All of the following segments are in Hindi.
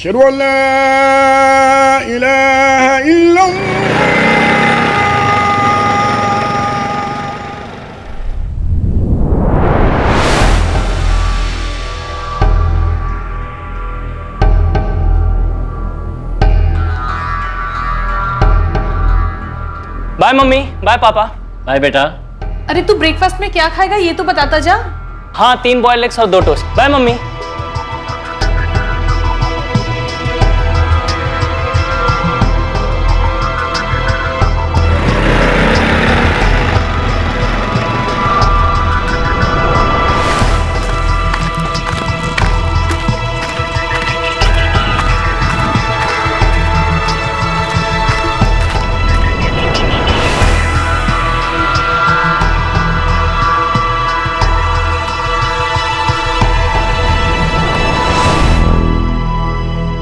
अशहदु अल्ला इलाहा इल्लल्लाह। बाय मम्मी, बाय पापा। बाय बेटा। अरे तू ब्रेकफास्ट में क्या खाएगा ये तो बताता जा। हाँ, 3 बॉइल्ड एग्स और 2 टोस्ट। Bye mummy.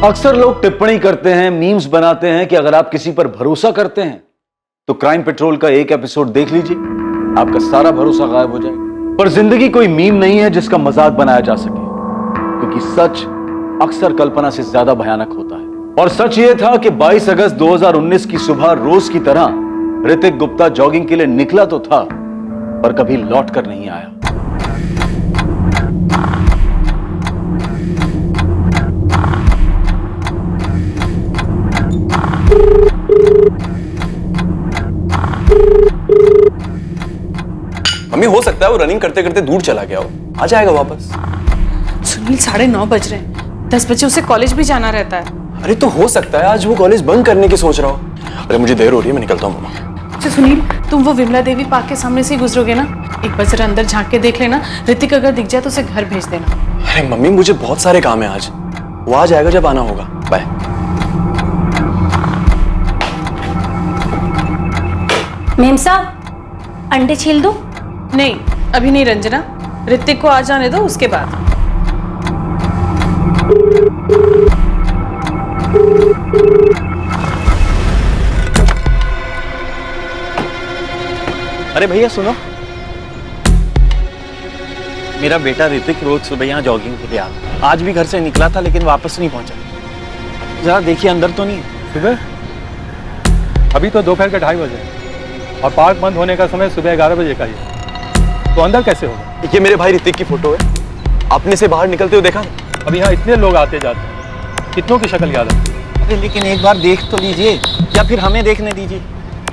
अक्सर लोग टिप्पणी करते हैं, मीम्स बनाते हैं कि अगर आप किसी पर भरोसा करते हैं तो क्राइम पेट्रोल का एक एपिसोड देख लीजिए, आपका सारा भरोसा गायब हो जाएगा। पर जिंदगी कोई मीम नहीं है जिसका मजाक बनाया जा सके, क्योंकि सच अक्सर कल्पना से ज्यादा भयानक होता है। और सच ये था कि 22 अगस्त 2019 की सुबह रोज की तरह ऋतिक गुप्ता जॉगिंग के लिए निकला तो था, पर कभी लौट कर नहीं आया। मम्मी, हो सकता है वो रनिंग करते करते दूर चला गया हो, आ जाएगा वापस। सुनील 9:30 बज रहे हैं, 10 बजे उसे कॉलेज भी जाना रहता है। अरे तो हो सकता है आज वो कॉलेज बंद करने की सोच रहा हो। अरे मुझे देर हो रही है, मैं निकलता हूँ मम्मा। अच्छा सुनील, तुम वो विमला देवी पार्क के सामने से ही गुजरोगे ना, एक बार जरा अंदर झांक के देख लेना। ऋतिक अगर दिख जाए तो उसे घर भेज देना। अरे मम्मी, मुझे बहुत सारे काम है आज, वो आ जाएगा जब आना होगा। बाय। मेम साहब, अंडे छील दूं? नहीं, अभी नहीं रंजना, ऋतिक को आ जाने दो, उसके बाद। अरे भैया सुनो, मेरा बेटा ऋतिक रोज सुबह यहाँ जॉगिंग के लिए आता, आज भी घर से निकला था लेकिन वापस नहीं पहुंचा। जरा देखिए अंदर तो नहीं है। सुबह अभी तो दोपहर के 2:30 बजे और पार्क बंद होने का समय सुबह 11 बजे का ही है, तो अंदर कैसे होगा? ये मेरे भाई ऋतिक की फोटो है, आपने से बाहर निकलते हुए देखा? अब यहाँ इतने लोग आते जाते हैं, कितनों की शक्ल याद है? अरे लेकिन एक बार देख तो लीजिए, या फिर हमें देखने दीजिए।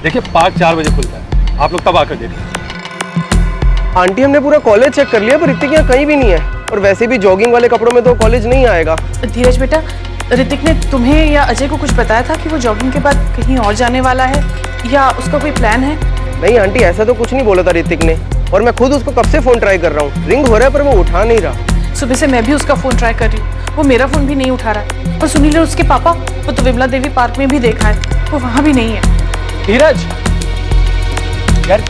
देखिए पार्क 4 बजे खुलता है, आप लोग तब आकर देखिए। आंटी, हमने पूरा कॉलेज चेक कर लिया पर ऋतिक यहाँ कहीं भी नहीं है, और वैसे भी जॉगिंग वाले कपड़ों में तो कॉलेज नहीं आएगा। धीरज बेटा, ऋतिक ने तुम्हें या अजय को कुछ बताया था कि वो जॉगिंग के बाद कहीं और जाने वाला है, या उसका कोई प्लान है? नहीं आंटी, ऐसा तो कुछ नहीं बोला था ऋतिक ने, और मैं खुद उसको कब से फोन ट्राई कर रहा हूँ, रिंग हो रहा है पर वो उठा नहीं रहा। सुबह से मैं भी उसका फोन ट्राई कर रही हूँ, वो मेरा फोन भी नहीं उठा रहा है। और सुनील और उसके पापा, वो तो विमला देवी पार्क में भी देखा है, वो वहाँ भी नहीं है। धीरज, यार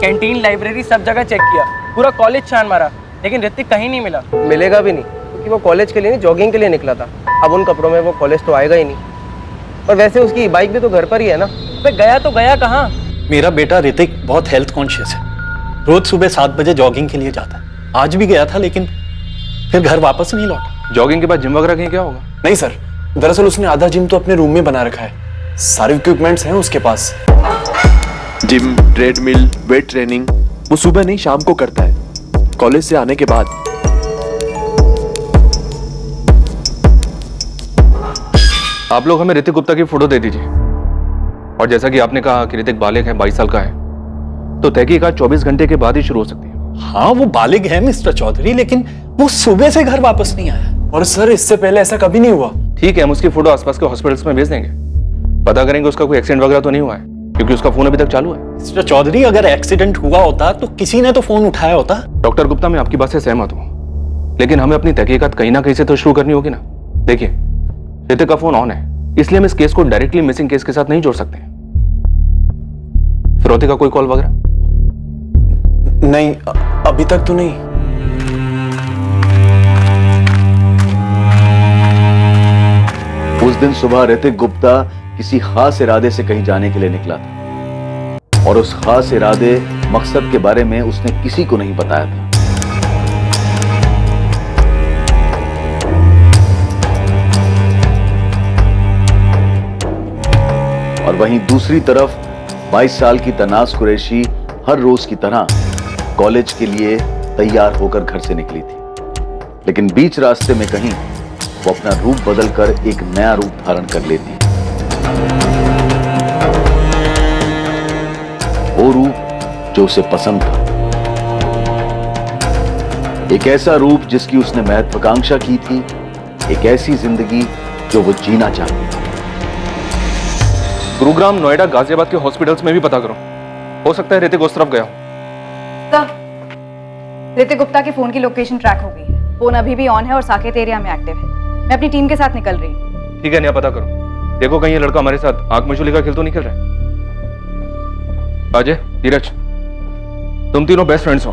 कैंटीन, लाइब्रेरी सब जगह चेक किया, पूरा कॉलेज छान मारा, लेकिन ऋतिक कहीं नहीं मिला। मिलेगा भी नहीं, क्योंकि वो कॉलेज के लिए नहीं जॉगिंग के लिए निकला था। अब उन कपड़ों में वो कॉलेज तो आएगा ही नहीं, और वैसे उसकी बाइक भी तो घर पर ही है ना। अबे गया तो गया कहाँ? मेरा बेटा ऋतिक बहुत हेल्थ कॉन्शियस है, रोज सुबह 7 बजे जॉगिंग के लिए जाता है। आज भी गया था लेकिन फिर घर वापस नहीं लौटा। जॉगिंग के बाद जिम वगैरह कहीं क्या होगा? नहीं सर, दरअसल उसने आधा जिम तो अपने रूम में बना रखा है, सारे इक्विपमेंट्स हैं उसके पास। जिम, ट्रेडमिल, वेट ट्रेनिंग वो सुबह नहीं शाम को करता है, कॉलेज से आने के बाद। आप लोग हमें ऋतिक गुप्ता की फोटो दे दीजिए, और जैसा कि आपने कहा कि ऋतिक बालिग है, 22 साल का है, तो तहकीकात 24 घंटे के बाद ही शुरू हो सकती है। हाँ वो बालिग है मिस्टर चौधरी, लेकिन वो सुबह से घर वापस नहीं आया। और सर इससे पहले ऐसा कभी नहीं हुआ। ठीक है, हम उसकी फोटो आसपास के हॉस्पिटल्स में भेज देंगे, पता करेंगे उसका कोई एक्सीडेंट वगैरह तो नहीं हुआ है, क्योंकि उसका फोन अभी तक चालू है। मिस्टर चौधरी, अगर एक्सीडेंट हुआ होता तो किसी ने तो फोन उठाया होता। डॉक्टर गुप्ता, मैं आपकी बात से सहमत हूँ, लेकिन हमें अपनी तहकीकात कहीं ना कहीं से तो शुरू करनी होगी ना। देखिए, ऋतिक का फोन ऑन है, इसलिए हम इस केस को डायरेक्टली मिसिंग केस के साथ नहीं जोड़ सकते। फिरौती का कोई कॉल वगैरह? नहीं, अभी तक तो नहीं। उस दिन सुबह ऋतिक गुप्ता किसी खास इरादे से कहीं जाने के लिए निकला था, और उस खास इरादे मकसद के बारे में उसने किसी को नहीं बताया था। और वहीं दूसरी तरफ 22 साल की तनास कुरैशी हर रोज की तरह कॉलेज के लिए तैयार होकर घर से निकली थी, लेकिन बीच रास्ते में कहीं वो अपना रूप बदलकर एक नया रूप धारण कर लेती। वो रूप जो उसे पसंद था, एक ऐसा रूप जिसकी उसने महत्वाकांक्षा की थी, एक ऐसी जिंदगी जो वो जीना चाहती थी। गुरुग्राम, नोएडा, गाजियाबाद के हॉस्पिटल्स में भी पता करो, हो सकता है ऋतिक उस तरफ गया हो। सर, ऋतिक गुप्ता के फोन की लोकेशन ट्रैक हो गई है। फोन अभी भी ऑन है और साकेत एरिया में एक्टिव है। मैं अपनी टीम के साथ निकल रही हूँ। ठीक है नेहा, पता करो, देखो कहीं ये लड़का हमारे साथ आंख मिचौली का खेल तो नहीं खेल रहा है। अजय, धीरज, तुम तीनों बेस्ट फ्रेंड्स हो।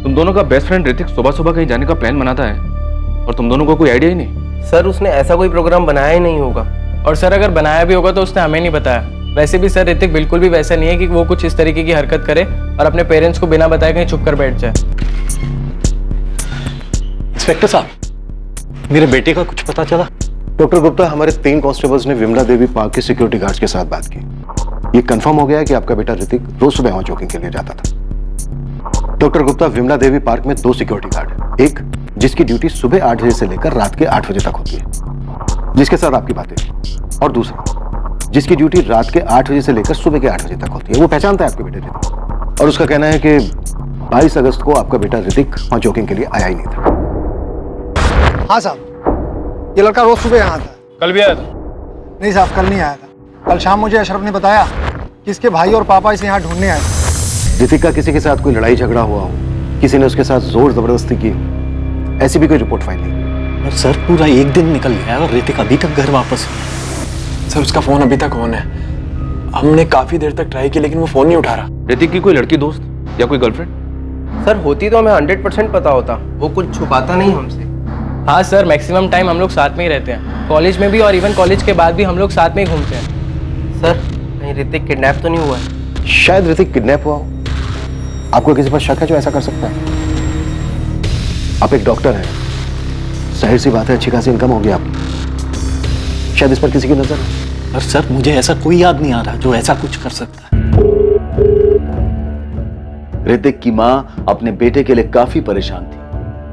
तुम दोनों का बेस्ट फ्रेंड ऋतिक सुबह सुबह कहीं जाने का प्लान बनाता है और तुम दोनों को कोई आइडिया ही नहीं। सर, उसने ऐसा कोई प्रोग्राम बनाया ही नहीं होगा। और सर अगर बनाया भी होगा तो उसने हमें नहीं बताया। वैसे भी सर ऋतिक बिल्कुल भी वैसा नहीं है कि वो कुछ इस तरीके की हरकत करे और अपने पेरेंट्स को बिना बताए कहीं छुप कर बैठ जाए। इंस्पेक्टर साहब, मेरे बेटे का कुछ पता चला? डॉक्टर गुप्ता, हमारे 3 कांस्टेबल्स ने विमला देवी पार्क के सिक्योरिटी गार्ड्स के साथ बात की। ये कंफर्म हो गया है कि आपका बेटा ऋतिक रोज सुबह वहां जॉगिंग के लिए जाता था। डॉक्टर गुप्ता, विमला देवी पार्क में 2 सिक्योरिटी गार्ड हैं। एक जिसकी ड्यूटी सुबह 8 बजे से लेकर रात के 8 बजे तक होती है, जिसके साथ आपकी बातें, और दूसरा जिसकी ड्यूटी रात के 8 बजे से लेकर सुबह के 8 बजे तक होती है। वो पहचानता है आपके बेटे ऋतिक, और उसका कहना है कि 22 अगस्त को आपका बेटा ऋतिक वहां जॉगिंग के लिए आया ही नहीं था। हाँ साहब, ये लड़का रोज सुबह यहाँ आता है। कल भी आया था? नहीं साहब, कल नहीं आया था। कल शाम मुझे अशरफ ने बताया कि इसके भाई और पापा इसे यहाँ ढूंढने आए। ऋतिक का किसी के साथ कोई लड़ाई झगड़ा हुआ हो, किसी ने उसके साथ जोर जबरदस्ती की, ऐसी भी कोई रिपोर्ट फाइल नहीं। और सर पूरा 1 दिन निकल गया और ऋतिक अभी तक घर वापस नहीं आया। सर उसका फोन अभी तक ऑन है। हमने काफी देर तक ट्राई की लेकिन वो फोन नहीं उठा रहा। ऋतिक की कोई लड़की दोस्त या कोई गर्लफ्रेंड? सर होती तो हमें 100% पता होता। वो कुछ छुपाता नहीं हमसे। हाँ सर, मैक्सिमम टाइम हम लोग साथ में ही रहते हैं। कॉलेज में भी और इवन कॉलेज के बाद भी हम लोग साथ में ही घूमते हैं। सर, कहीं ऋतिक किडनैप तो नहीं हुआ है? शायद ऋतिक किडनैप हुआ हो। आपको किसी पर शक है जो ऐसा कर सकता है? आप एक डॉक्टर हैं, जाहिर सी बात है अच्छी खासी इनकम होगी आपकी। शायद इस पर किसी की नजर है। पर सर मुझे ऐसा कोई याद नहीं आ रहा जो ऐसा कुछ कर सकता है। ऋतिक की मां अपने बेटे के लिए काफी परेशान थी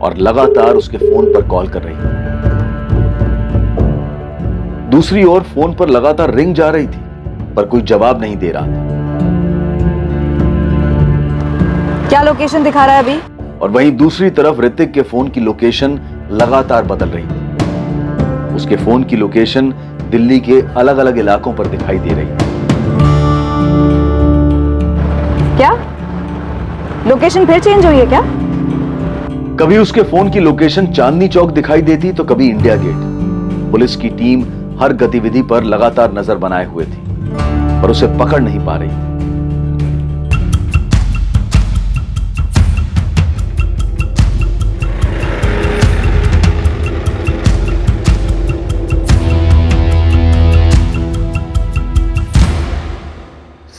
और लगातार उसके फोन पर कॉल कर रही थी। दूसरी ओर फोन पर लगातार रिंग जा रही थी पर कोई जवाब नहीं दे रहा था। क्या लोकेशन दिखा रहा है अभी? और वहीं दूसरी तरफ ऋतिक के फोन की लोकेशन लगातार बदल रही थी। उसके फोन की लोकेशन दिल्ली के अलग अलग इलाकों पर दिखाई दे रही थी। क्या लोकेशन फिर चेंज हुई है क्या? कभी उसके फोन की लोकेशन चांदनी चौक दिखाई देती तो कभी इंडिया गेट। पुलिस की टीम हर गतिविधि पर लगातार नजर बनाए हुए थी पर उसे पकड़ नहीं पा रही।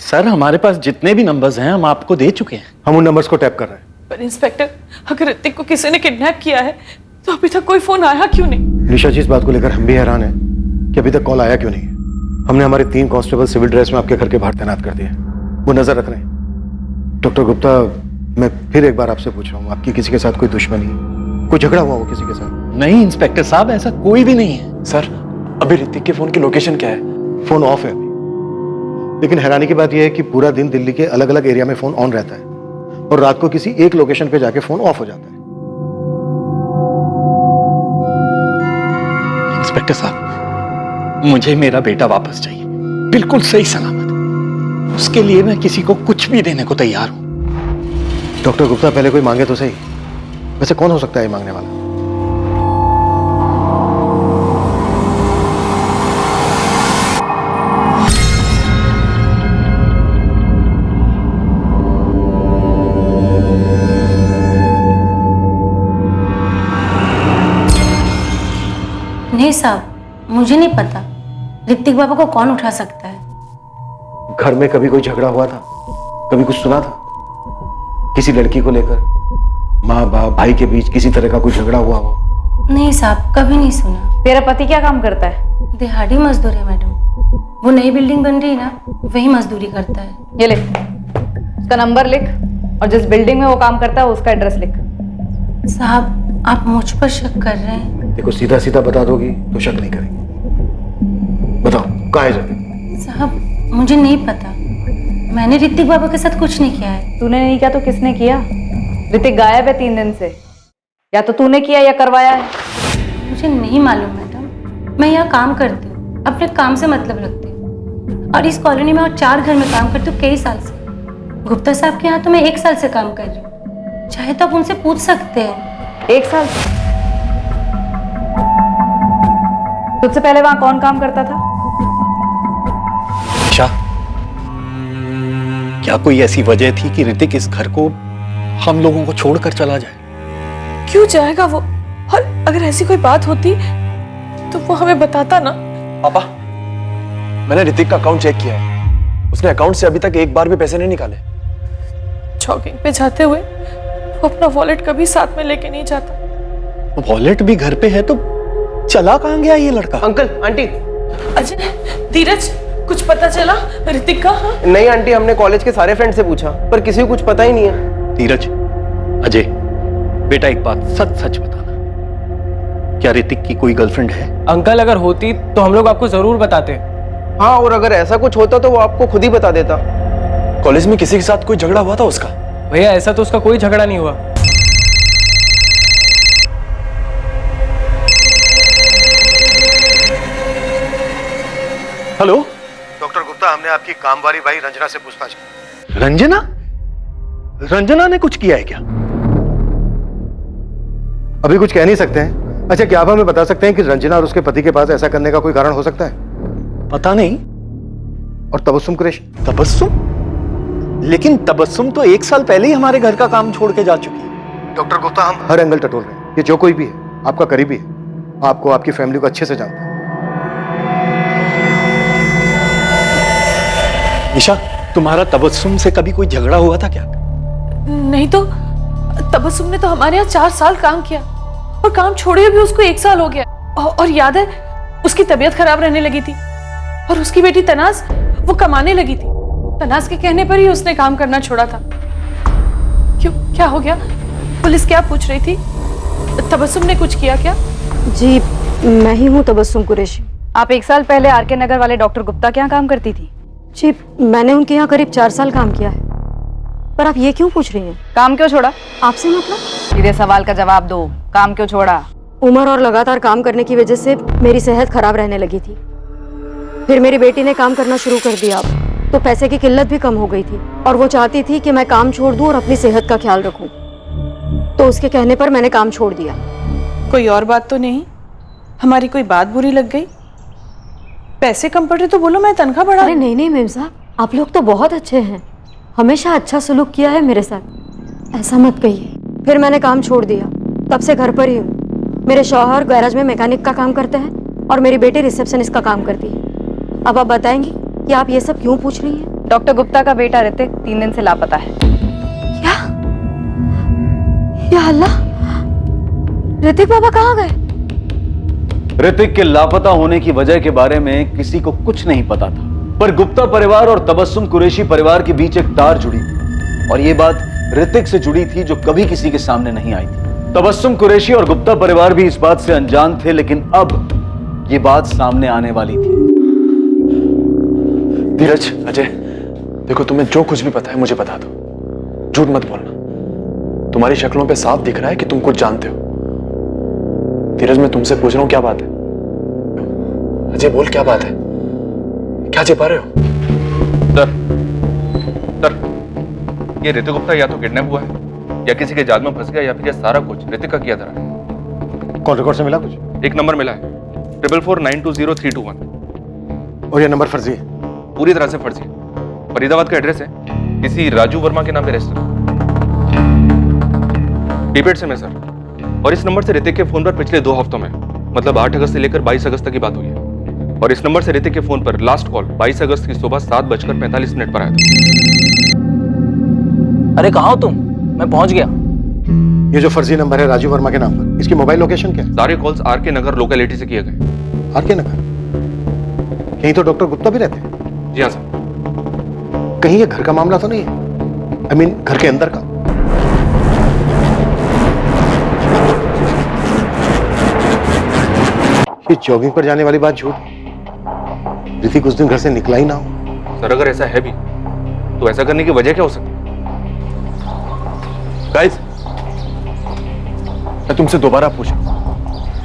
सर हमारे पास जितने भी नंबर्स हैं हम आपको दे चुके हैं। हम उन नंबर्स को टैप कर रहे हैं। पर इंस्पेक्टर, अगर ऋतिक को किसी ने किडनैप किया है तो अभी तक कोई फोन आया क्यों नहीं? निशा जी, इस बात को लेकर हम भी हैरान हैं कि अभी तक कॉल आया क्यों नहीं है। हमने हमारे 3 कांस्टेबल सिविल ड्रेस में आपके घर के बाहर तैनात कर दिए, वो नजर रख रहे हैं। डॉक्टर गुप्ता, मैं फिर एक बार आपसे पूछ रहा हूँ, आपकी किसी के साथ कोई दुश्मनी, कोई झगड़ा हुआ हो किसी के साथ? नहीं इंस्पेक्टर साहब, ऐसा कोई भी नहीं है। सर अभी ऋतिक के फोन की लोकेशन क्या है? फोन ऑफ है अभी, लेकिन हैरानी की बात यह है कि पूरा दिन दिल्ली के अलग अलग एरिया में फोन ऑन रहता है और रात को किसी एक लोकेशन पे जाके फोन ऑफ हो जाता है। इंस्पेक्टर साहब, मुझे मेरा बेटा वापस चाहिए, बिल्कुल सही सलामत। उसके लिए मैं किसी को कुछ भी देने को तैयार हूं। डॉक्टर गुप्ता, पहले कोई मांगे तो सही। वैसे कौन हो सकता है ये मांगने वाला? नहीं साहब, मुझे नहीं पता ऋतिक बाबा को कौन उठा सकता है। घर में कभी कोई झगड़ा हुआ था? कभी कुछ सुना था किसी लड़की को लेकर? माँ बाप भाई के बीच किसी तरह का कोई झगड़ा हुआ हो? नहीं साहब, कभी नहीं सुना। तेरा पति क्या काम करता है? दिहाड़ी मजदूर है मैडम। वो नई बिल्डिंग बन रही है ना, वही मजदूरी करता है। ये लिख, उसका नंबर लिख और जिस बिल्डिंग में वो काम करता है उसका एड्रेस लिख। साहब आप मुझ पर शक कर रहे हैं? देखो सीधा सीधा बता दोगी तो शक नहीं करेंगे। बताओ कहाँ है रितिक? साहब मुझे नहीं पता, मैंने ऋतिक बाबा के साथ कुछ नहीं किया है। तूने नहीं किया तो किसने किया? ऋतिक गायब है 3 दिन से, या तो तूने किया या करवाया है। मुझे नहीं मालूम मैडम, मैं यहाँ काम करती हूँ, अपने काम से मतलब रखती हूँ और इस कॉलोनी में और 4 घर में काम करती हूँ कई साल से। गुप्ता साहब के यहाँ तो मैं 1 साल से काम कर रही हूँ, चाहे तो आप उनसे पूछ सकते हैं। 1 साल से? तुझसे पहले वहां कौन काम करता था? ईशा, क्या कोई ऐसी वजह थी कि ऋतिक इस घर को हम लोगों को छोड़कर चला जाए? क्यों जाएगा वो? और अगर ऐसी कोई बात होती तो वो हमें बताता ना। पापा, मैंने ऋतिक का अकाउंट चेक किया है, उसने अकाउंट से अभी तक एक बार भी पैसे नहीं निकाले। जॉगिंग पे जाते हुए वो अपना वॉलेट कभी साथ में लेके नहीं जाता। वॉलेट भी घर पे है तो चला कहाँ गया ये लड़का? Uncle, aunty. अजय, धीरज, कुछ पता चला ऋतिक का? नहीं आंटी, हमने कॉलेज के सारे फ्रेंड से पूछा पर किसी को कुछ पता ही नहीं है। धीरज, अजय, बेटा एक बात सच सच बताना, क्या ऋतिक की कोई गर्लफ्रेंड है? अंकल अगर होती तो हम लोग आपको जरूर बताते। हाँ, और अगर ऐसा कुछ होता तो वो आपको खुद ही बता देता। कॉलेज में किसी के साथ कोई झगड़ा हुआ था उसका? भैया ऐसा तो उसका कोई झगड़ा नहीं हुआ। हेलो डॉक्टर गुप्ता, हमने आपकी कामवाली भाई रंजना से पूछताछ की। रंजना? रंजना ने कुछ किया है क्या? अभी कुछ कह नहीं सकते हैं। अच्छा, क्या आप हमें बता सकते हैं कि रंजना और उसके पति के पास ऐसा करने का कोई कारण हो सकता है? पता नहीं। और तबस्सुम कुरैशी? तबस्सुम? लेकिन तबस्सुम तो 1 साल पहले ही हमारे घर का काम छोड़ के जा चुकी है। डॉक्टर गुप्ता, हम हर एंगल टटोल रहे हैं। ये जो कोई भी है आपका करीबी है, आपको आपकी फैमिली को अच्छे से जानता है। ईशा, तुम्हारा तबस्सुम से कभी कोई झगड़ा हुआ था क्या? नहीं तो तबस्सुम ने तो हमारे यहाँ 4 साल काम किया और काम छोड़े भी उसको 1 साल हो गया। और याद है, उसकी तबीयत खराब रहने लगी थी और उसकी बेटी तनाज वो कमाने लगी थी। तनाज के कहने पर ही उसने काम करना छोड़ा था। क्यों, क्या हो गया? पुलिस क्या पूछ रही थी? तबस्सुम ने कुछ किया क्या? जी, मैं ही हूँ तबस्सुम कुरैशी। आप 1 साल पहले आरके नगर वाले डॉक्टर गुप्ता के यहाँ काम करती थी? जी, मैंने उनके यहाँ करीब 4 साल काम किया है। पर आप ये क्यों पूछ रही हैं? काम क्यों छोड़ा? आपसे मतलब? सीधे सवाल का जवाब दो, काम क्यों छोड़ा? उम्र और लगातार काम करने की वजह से मेरी सेहत खराब रहने लगी थी। फिर मेरी बेटी ने काम करना शुरू कर दिया, तो पैसे की किल्लत भी कम हो गई थी और वो चाहती थी कि मैं काम छोड़ दूं और अपनी सेहत का ख्याल रखूं। तो उसके कहने पर मैंने काम छोड़ दिया। कोई और बात तो नहीं? हमारी कोई बात बुरी लग गई? पैसे कम पड़ रहे तो बोलो, मैं तनख्वाह बढ़ा। अरे नहीं मैम साहब, आप लोग तो बहुत अच्छे हैं, हमेशा अच्छा सलूक किया है मेरे साथ, ऐसा मत कहिए। फिर मैंने काम छोड़ दिया, तब से घर पर ही हूँ। मेरे शौहर गैराज में मैकेनिक का काम करते हैं और मेरी बेटी रिसेप्शनिस्ट का काम करती है। अब आप बताएंगी कि आप ये सब क्यों पूछ रही हैं? डॉक्टर गुप्ता का बेटा ऋतिक 3 दिन से लापता है। क्या? या अल्लाह, ऋतिक बाबा कहाँ गए? ऋतिक के लापता होने की वजह के बारे में किसी को कुछ नहीं पता था, पर गुप्ता परिवार और तबस्सुम कुरैशी परिवार के बीच एक तार जुड़ी थी और यह बात ऋतिक से जुड़ी थी जो कभी किसी के सामने नहीं आई थी। तबस्सुम कुरैशी और गुप्ता परिवार भी इस बात से अनजान थे, लेकिन अब यह बात सामने आने वाली थी। धीरज, अजय, देखो तुम्हें जो कुछ भी पता है मुझे बता दो, झूठ मत बोलना। तुम्हारी शक्लों पे साफ दिख रहा है कि तुम कुछ जानते हो। धीरज, मैं तुमसे पूछ रहा हूं क्या बात है? अजय बोल, क्या बात है? क्या छिपा रहे हो? सर, ये ऋतिक गुप्ता या तो किडनैप हुआ है या किसी के जाल में फंस गया या फिर ये सारा कुछ ऋतिक का किया धरा है। कॉल रिकॉर्ड से मिला कुछ? एक नंबर मिला है, 444920 और ये नंबर फर्जी है? पूरी तरह से फर्जी है। फरीदाबाद का एड्रेस है, किसी राजू वर्मा के नाम पे रेस्टोरेंट, पीपेड से मैं सर। और इस नंबर से ऋतिक के फोन पर पिछले 2 हफ्तों में, मतलब 8 अगस्त से लेकर 22 अगस्त तक की बात हुई है। और इस नंबर से ऋतिक के फोन पर लास्ट कॉल 22 अगस्त की सुबह 7:45 पर आया था। अरे कहाँ हो तुम? मैं पहुंच गया। ये जो फर्जी नंबर है राजू वर्मा के नाम पर, इसकी मोबाइल लोकेशन क्या है? सारे कॉल्स आरके नगर लोकेलिटी से किए गए। आरके नगर? यहीं तो डॉक्टर गुप्ता भी रहते हैं। जी हाँ सर। कहीं ये घर का मामला तो नहीं है? आई मीन घर के अंदर का। ये जॉगिंग पर जाने वाली बात झूठ। ऋतिक उस दिन घर से निकला ही ना हो। सर अगर ऐसा है भी तो ऐसा करने की वजह क्या हो सकती है? गाइस, मैं तुमसे दोबारा पूछूं,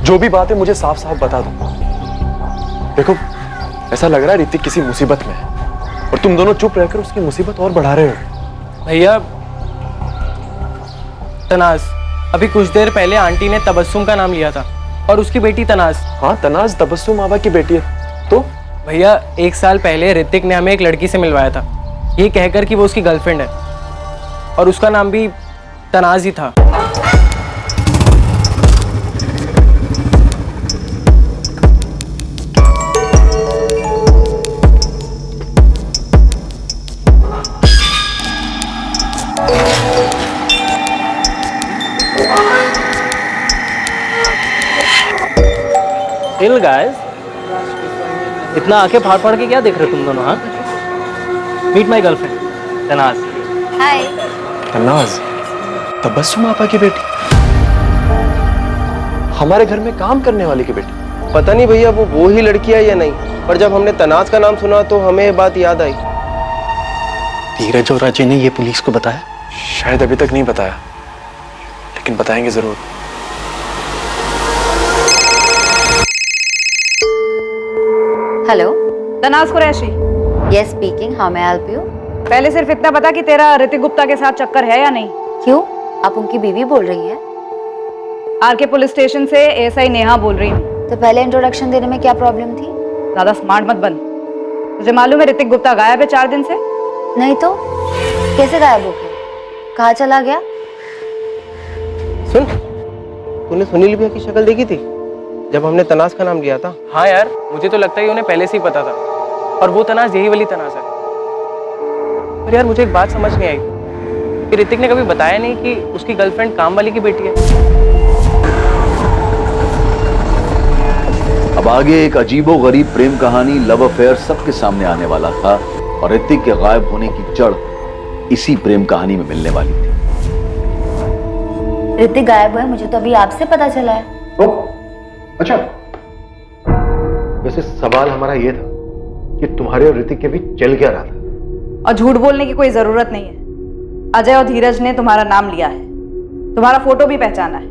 जो भी बात है मुझे साफ साफ बता दो। देखो, ऐसा लग रहा है ऋतिक किसी मुसीबत में है और तुम दोनों चुप रहकर उसकी मुसीबत और बढ़ा रहे हो। भैया तनाज, अभी कुछ देर पहले आंटी ने तबस्सुम का नाम लिया था और उसकी बेटी तनाज। हाँ, तनाज तबस्सुम आबा की बेटी है। तो भैया 1 साल पहले ऋतिक ने हमें एक लड़की से मिलवाया था, ये कहकर कि वो उसकी गर्लफ्रेंड है और उसका नाम भी तनाज ही था। चिल गाइस, इतना आंखें फाड़ फाड़ के क्या देख रहे हो तुम दोनों? हाँ, मीट माय गर्लफ्रेंड तनाज। हाय। तनाज तबस्सुम आपा की बेटी, हमारे घर में काम करने वाली की बेटी। पता नहीं भैया वो ही लड़की है या नहीं, पर जब हमने तनाज का नाम सुना तो हमें ये बात याद आई। धीरज और अजय ने ये पुलिस को बताया? शायद अभी तक नहीं बताया, लेकिन बताएंगे जरूर। Hello, Tanaz Qureshi. Yes speaking, how may I help you? पहले सिर्फ इतना बता कि तेरा ऋतिक गुप्ता के साथ चक्कर है या नहीं। क्यों, आप उनकी बीवी बोल रही हैं? आरके पुलिस स्टेशन से एएसआई नेहा बोल रही हूँ। तो पहले इंट्रोडक्शन देने में क्या प्रॉब्लम थी? ज्यादा स्मार्ट मत बन। तुझे मालूम है ऋतिक गुप्ता गायब है 4 दिन से? नहीं तो कैसे गायब हो गया? कहाँ चला गया? सुन, तूने सुनील भैया की शक्ल देखी थी जब हमने तनाज का नाम लिया था? हाँ यार, मुझे तो लगता है उन्हें पहले से ही पता था और वो तनाज यही वाली तनाज है। पर यार मुझे एक बात समझ नहीं आई कि ऋतिक ने कभी बताया नहीं कि उसकी गर्लफ्रेंड काम वाली की बेटी है। अब आगे एक अजीबोगरीब प्रेम कहानी, लव अफेयर सबके सामने आने वाला था और ऋतिक के गायब होने की जड़ इसी प्रेम कहानी में मिलने वाली थी। ऋतिक गायब हुआ है, मुझे तो अभी आपसे पता चला है। अच्छा, वैसे सवाल हमारा ये था कि तुम्हारे और ऋतिक के बीच चल क्या रहा था? और झूठ बोलने की कोई जरूरत नहीं है। अजय और धीरज ने तुम्हारा नाम लिया है, तुम्हारा फोटो भी पहचाना है,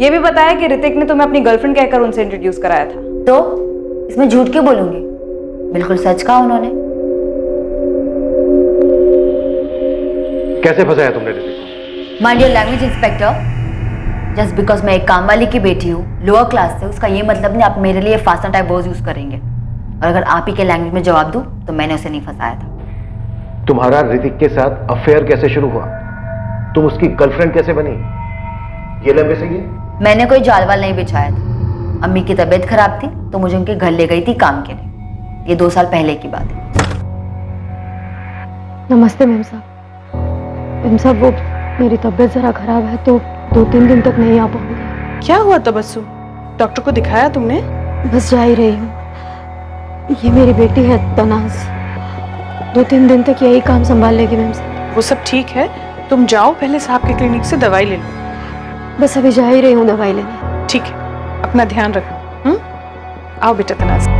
ये भी बताया कि ऋतिक ने तुम्हें अपनी गर्लफ्रेंड कहकर उनसे इंट्रोड्यूस कराया था। तो इसमें झूठ क्यों बोलूंगी? बिल्कुल सच कहा उन्होंने। कैसे फंसाया तुमने ऋतिक को? Mind your language inspector. Just because मैं एक काम वाली की बेटी हूँ, लोअर क्लास से, उसका ये मतलब नहीं आप मेरे लिए फास्ट टाइप वर्ड्स यूज करेंगे। और अगर आप ही के लैंग्वेज में जवाब दूं तो मैंने उसे नहीं फंसाया था। तुम्हारा ऋतिक के साथ अफेयर कैसे शुरू हुआ? तुम उसकी गर्लफ्रेंड कैसे बनी? ये लंबे सही है? मैंने कोई जालवाल नहीं बिछाया था। अम्मी की तबीयत खराब थी तो मुझे उनके घर ले गई थी काम के लिए। ये 2 साल पहले की बात है। नमस्ते मैम साहब। मैम साहब, वो मेरी तबीयत जरा खराब है तो 2-3 दिन तक नहीं आ पाऊंगी। क्या हुआ तबस्सुम? डॉक्टर को दिखाया तुमने? बस जा ही रही हूँ। ये मेरी बेटी है तनाज, 2-3 दिन तक यही काम संभाल लेगी मैम साहब। वो सब ठीक है, तुम जाओ पहले साहब के क्लिनिक से दवाई ले लो। बस अभी जा ही रही हूँ दवाई लेने। ठीक है, अपना ध्यान रखो। आओ बेटा तनाज।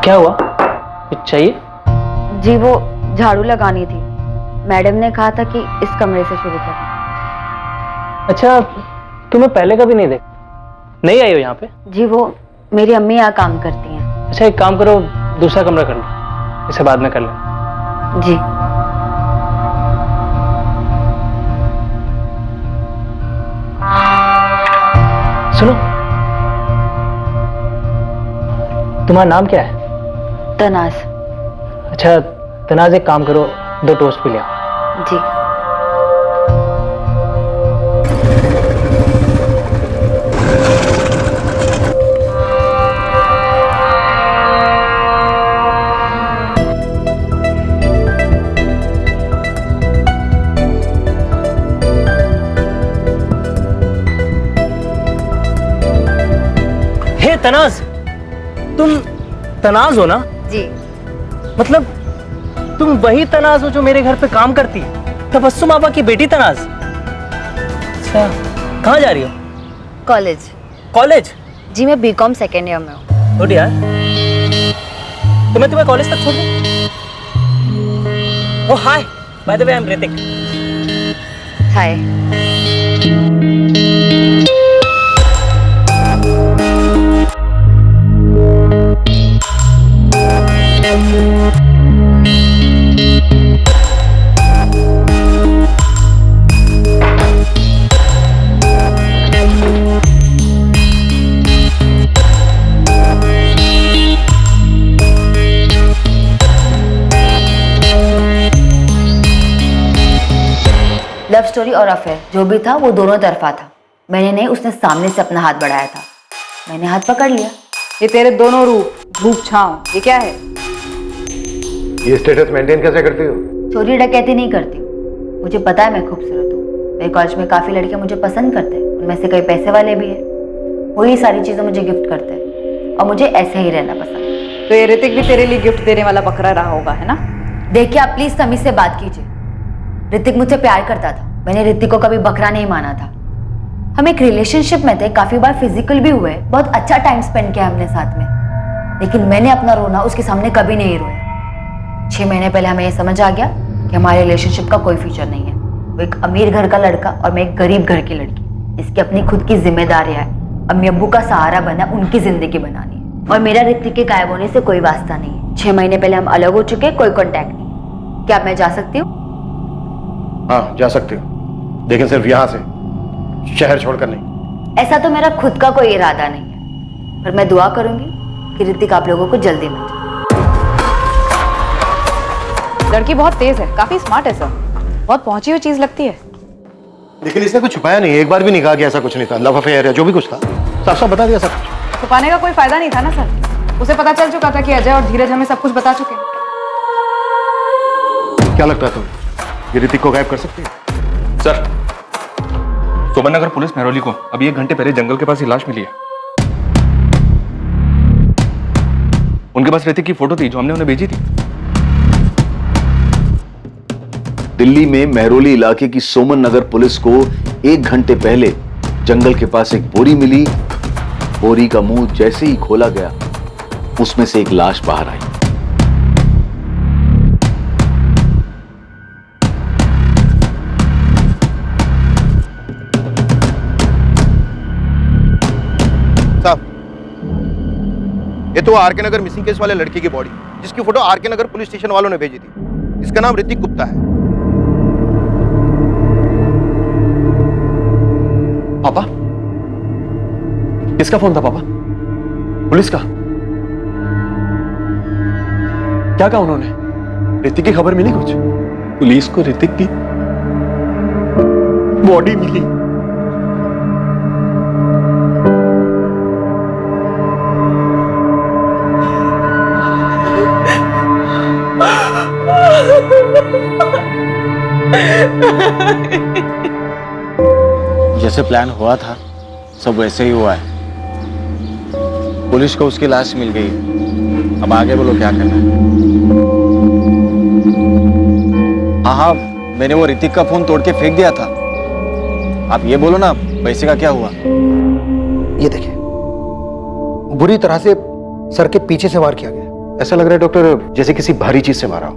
क्या हुआ, कुछ चाहिए? जी वो झाड़ू लगानी थी, मैडम ने कहा था कि इस कमरे से शुरू करना। अच्छा, तुम्हें पहले कभी नहीं देखा? नहीं आई हो यहाँ पे? जी वो मेरी अम्मी यहाँ काम करती हैं। अच्छा एक काम करो, दूसरा कमरा कर लो, इसे बाद में कर लेना। जी। सुनो, तुम्हारा नाम क्या है? तनाज। अच्छा तनाज, एक काम करो, 2 टोस्ट भी ले आओ। जी। तनाज, तुम तनाज हो ना? जी। मतलब तुम वही तनाज हो जो मेरे घर पे काम करती है, तबस्सुम आपा की बेटी तनाज। अच्छा, कहाँ जा रही हो? कॉलेज। कॉलेज? जी मैं बीकॉम सेकेंड ईयर में हूँ। गुड यार, तो मैं तुम्हें कॉलेज तक छोड़ दूँ? Oh hi, by the way I am Hrithik. Hi. Love story और अफेयर जो भी था वो दोनों तरफा था। मैंने नहीं, उसने सामने से अपना हाथ बढ़ाया था, मैंने हाथ पकड़ लिया। ये तेरे दोनों रूप, धूप छांव, ये क्या है? ये स्टेटस मेंटेन कैसे करती हो? चोरी डकैती नहीं करती हूँ। मुझे पता है मैं खूबसूरत हूँ। मेरे कॉलेज में काफी लड़के मुझे पसंद करते हैं, उनमें से कई पैसे वाले भी हैं। वही सारी चीजें मुझे गिफ्ट करते हैं और मुझे ऐसे ही रहना पसंद है। तो ये ऋतिक भी तेरे लिए गिफ्ट देने वाला बकरा रहा होगा, है ना? देखिए आप प्लीज समीर से बात कीजिए। ऋतिक मुझसे प्यार करता था, मैंने ऋतिक को कभी बकरा नहीं माना था। हम एक रिलेशनशिप में थे, काफी बार फिजिकल भी हुए, बहुत अच्छा टाइम स्पेंड किया हमने साथ में, लेकिन मैंने अपना रोना उसके सामने कभी नहीं रोया। 6 महीने पहले हमें ये समझ आ गया कि हमारे रिलेशनशिप का कोई फ्यूचर नहीं है। वो एक अमीर घर का लड़का और मैं एक गरीब घर की लड़की। इसकी अपनी खुद की जिम्मेदारी है, अम्मी अब्बू का सहारा बना, उनकी जिंदगी बनानी है। और मेरा ऋतिक के गायब होने से कोई वास्ता नहीं है। 6 महीने पहले हम अलग हो चुके, कोई कॉन्टैक्ट नहीं। क्या मैं जा सकती हूँ? हाँ जा सकती हो, लेकिन सिर्फ यहां से, शहर छोड़कर नहीं। ऐसा तो मेरा खुद का कोई इरादा नहीं है, पर मैं दुआ करूंगी कि ऋतिक आप लोगों को जल्दी मिल जाए। लड़की बहुत तेज है, काफी स्मार्ट है सर, बहुत पहुंची हुई चीज लगती है। लेकिन इसने कुछ छुपाया नहीं, एक बार भी नहीं कहा कि ऐसा कुछ नहीं था, लव अफेयर है, जो भी कुछ था साफ साफ बता दिया सब कुछ। छुपाने का कोई फायदा नहीं था ना सर, उसे पता चल चुका था कि अजय और धीरज हमें सब कुछ बता चुके हैं। क्या लगता है तुम्हें, ये ऋतिक को गायब कर सकती है? सर, सोमन नगर पुलिस मेहरौली को अभी 1 घंटे पहले जंगल के पास ये लाश मिली है। उनके पास ऋतिक की फोटो थी जो हमने उन्हें भेजी थी। दिल्ली में मेहरौली इलाके की सोमन नगर पुलिस को 1 घंटे पहले जंगल के पास एक बोरी मिली। बोरी का मुंह जैसे ही खोला गया, उसमें से एक लाश बाहर आई। ये तो आर के नगर मिसिंग केस वाले लड़के की बॉडी, जिसकी फोटो आर के नगर पुलिस स्टेशन वालों ने भेजी थी। इसका नाम ऋतिक गुप्ता है। पापा, किसका फोन था पापा? पुलिस का? क्या कहा उन्होंने? ऋतिक की खबर मिली कुछ? पुलिस को ऋतिक की बॉडी मिली। जैसे प्लान हुआ था सब वैसे ही हुआ है। पुलिस को उसकी लाश मिल गई, अब आगे बोलो क्या करना है। हाँ, मैंने वो ऋतिक का फोन तोड़ के फेंक दिया था। आप ये बोलो ना, पैसे का क्या हुआ? ये देखिए, बुरी तरह से सर के पीछे से वार किया गया। ऐसा लग रहा है डॉक्टर जैसे किसी भारी चीज से मारा हो।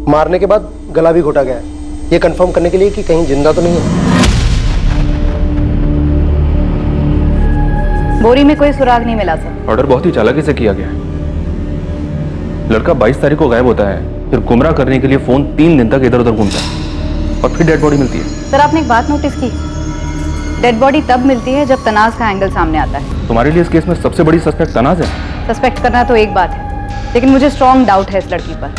मारने के बाद गला भी घोटा गया है, ये कंफर्म करने के लिए कि कहीं जिंदा तो नहीं है। बोरी में कोई सुराग नहीं मिला सर। ऑर्डर बहुत ही चालाकी से किया गया है। लड़का 22 तारीख को गायब होता है, फिर गुमराह करने के लिए फोन 3 दिन तक इधर उधर घूमता है और फिर डेड बॉडी मिलती है। सर आपने एक बात नोटिस की, डेड बॉडी तब मिलती है जब तनाज का एंगल सामने आता है। तुम्हारे लिए इस केस में सबसे बड़ी सस्पेक्ट तनाज है। सस्पेक्ट करना तो एक बात है, लेकिन मुझे स्ट्रॉन्ग डाउट है इस लड़की पर।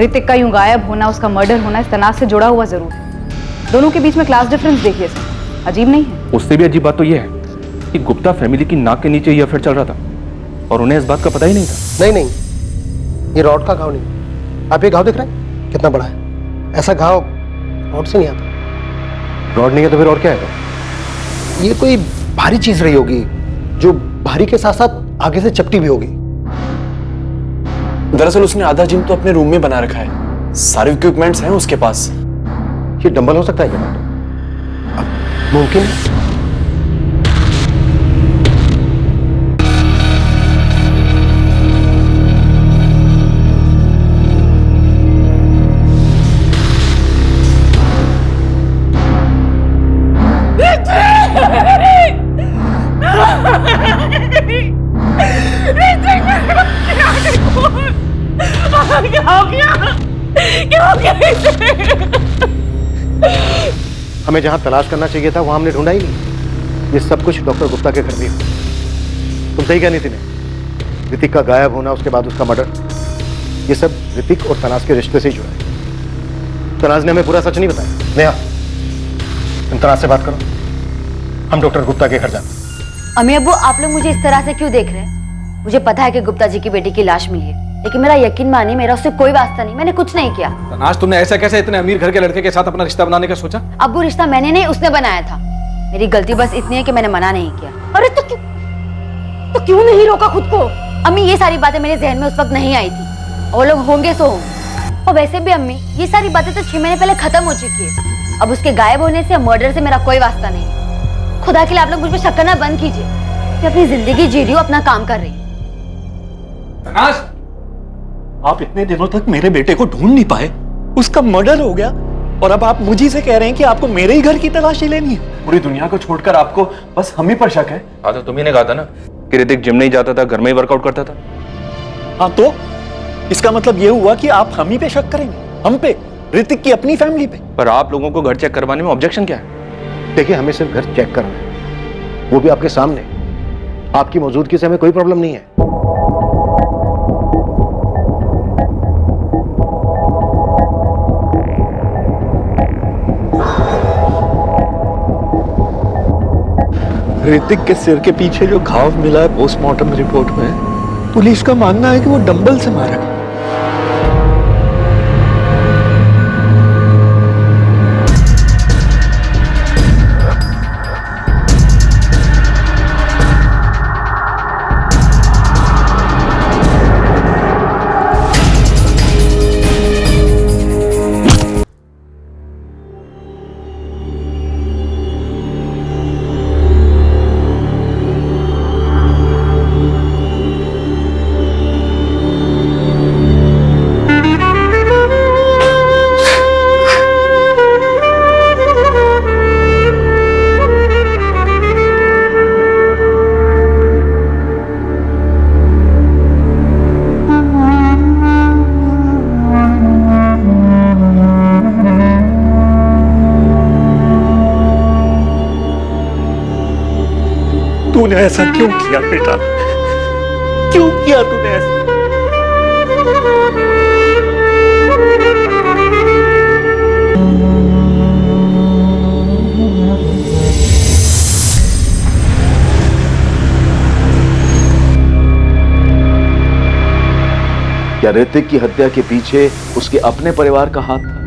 ऋतिक का यूं गायब होना, उसका मर्डर होना इस तनाज से जुड़ा हुआ जरूर है। दोनों के बीच में क्लास डिफरेंस देखिए सर, अजीब नहीं है? उससे भी अजीब बात तो यह है कि गुप्ता फैमिली की नाक के नीचे ये अफेयर चल रहा था और उन्हें इस बात का पता ही नहीं था। नहीं, ये रॉड का घाव नहीं। आप ये घाव देख रहे हैं कितना बड़ा है? ऐसा घाव रॉड से नहीं आता। रॉड नहीं है तो फिर और क्या है? ये कोई भारी चीज रही होगी, जो भारी के साथ साथ आगे से चपटी भी होगी। दरअसल उसने आधा जिम तो अपने रूम में बना रखा है, सारे इक्विपमेंट्स हैं उसके पास। ये डंबल हो सकता है क्या डॉक्टर? अब मुमकिन है? हमें जहां तलाश करना चाहिए था वहां हमने ढूंढा ही नहीं। ये सब कुछ डॉक्टर गुप्ता के घर में हुआ। तुम सही कहनी थी ने, ऋतिक का गायब होना, उसके बाद उसका मर्डर, ये सब ऋतिक और तनाज के रिश्ते से ही जुड़ा है। तनाज ने हमें पूरा सच नहीं बताया। नेहा, तुम तनाज से बात करो, हम डॉक्टर गुप्ता के घर जाते। अम्मी अब्बू, आप लोग मुझे इस तरह से क्यों देख रहे हैं? मुझे पता है कि गुप्ता जी की बेटी की लाश मिली है, लेकिन मेरा यकीन मानिए, मेरा उससे कोई वास्ता नहीं, मैंने कुछ नहीं किया। तनाज, तुमने ऐसा कैसे इतने अमीर घर के लड़के के साथ अपना रिश्ता बनाने का सोचा? अब्बू, रिश्ता मैंने नहीं, उसने बनाया था। मेरी गलती बस इतनी है कि मैंने मना नहीं किया। अरे तो क्यों नहीं रोका खुद को? अम्मी, ये सारी बातें मेरे जहन में उस वक्त नहीं आई थी। वो लोग होंगे सो होंगे। और वैसे भी अम्मी, ये सारी बातें तो 6 महीने पहले खत्म हो चुकी है। अब उसके गायब होने से, मर्डर से मेरा कोई वास्ता नहीं है। खुदा के लिए आप लोग मुझ पर शक करना बंद कीजिए। मैं अपनी जिंदगी जी रही हूँ, अपना काम कर रही हूँ। तनाज, आप इतने दिनों तक मेरे बेटे को ढूंढ नहीं पाए, उसका मर्डर हो गया, और अब आप मुझी से कह रहे हैं कि आपको मेरे ही घर की तलाशी लेनी है। पूरी दुनिया को छोड़कर आपको बस हम ही पर शक है। हाँ तो तुम्ही ने कहा था ना कि ऋतिक जिम नहीं जाता था, घर में ही वर्कआउट करता था। हाँ तो इसका मतलब ये हुआ कि आप हम ही पे शक करेंगे, हम पे, ऋतिक की अपनी फैमिली पे। पर आप लोगों को घर चेक करवाने में ऑब्जेक्शन क्या है? देखिए, हमें सिर्फ घर चेक करना है, वो भी आपके सामने। आपकी मौजूदगी से हमें कोई प्रॉब्लम नहीं है। ऋतिक के सिर के पीछे जो घाव मिला है पोस्टमार्टम रिपोर्ट में, पुलिस का मानना है कि वो डंबल से मारा गया। तूने ऐसा क्यों किया बेटा? क्यों किया तूने ऐसा? क्या ऋतिक की हत्या के पीछे उसके अपने परिवार का हाथ था?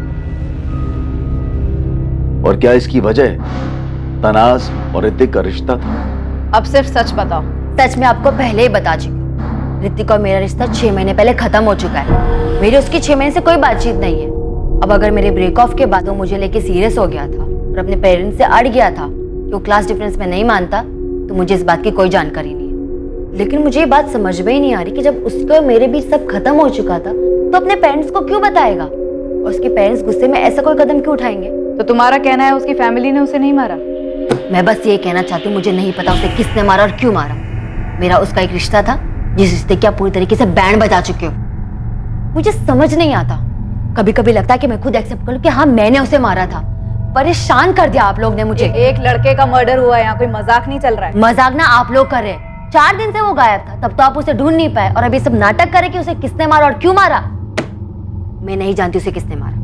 और क्या इसकी वजह तनाज और ऋतिक का रिश्ता था? अब सिर्फ सच बताओ। सच मैं आपको पहले ही बता चुकी हूँ। ऋतिक और मेरा रिश्ता 6 महीने पहले खत्म हो चुका है। मेरी उसकी 6 महीने से कोई बातचीत नहीं है। अब अगर मेरे ब्रेक ऑफ के बाद वो मुझे लेके सीरियस हो गया था और अपने पेरेंट्स से अड़ गया था कि वो क्लास डिफरेंस में नहीं मानता, तो मुझे इस बात की कोई जानकारी नहीं है। लेकिन मुझे ये बात समझ में ही नहीं आ रही कि जब उसके और मेरे बीच सब खत्म हो चुका था, तो अपने पेरेंट्स को क्यों बताएगा, और उसके पेरेंट्स गुस्से में ऐसा कोई कदम क्यों उठाएंगे? तो तुम्हारा कहना है उसकी फैमिली ने उसे नहीं मारा? मैं बस ये कहना चाहती हूँ, मुझे नहीं पता उसे किसने मारा और क्यों मारा। मेरा उसका एक रिश्ता था जिस रिश्ते की आप पूरी तरीके से बैंड बजा चुके हो। मुझे समझ नहीं आता, कभी कभी लगता है कि मैं खुद एक्सेप्ट कर लूं कि हाँ मैंने उसे मारा था। परेशान कर दिया आप लोग ने मुझे। एक लड़के का मर्डर हुआ है, यहाँ कोई मजाक नहीं चल रहा है। मजाक ना आप लोग कर रहे हैं। 4 दिन से वो गायब था, तब तो आप उसे ढूंढ नहीं पाए, और अभी सब नाटक करे कि उसे किसने मारा और क्यों मारा। मैं नहीं जानती उसे किसने मारा।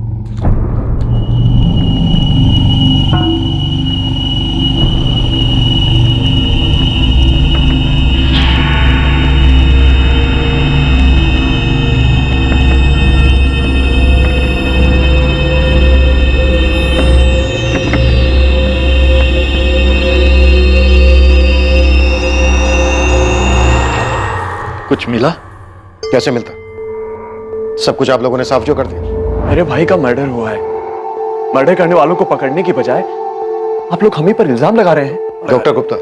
कुछ मिला? कैसे मिलता? सब कुछ आप लोगों ने साफ जो कर दिया। मेरे भाई का मर्डर हुआ है। मर्डर करने वालों को पकड़ने की बजाय आप लोग हम ही पर इल्जाम लगा रहे हैं। डॉक्टर गुप्ता,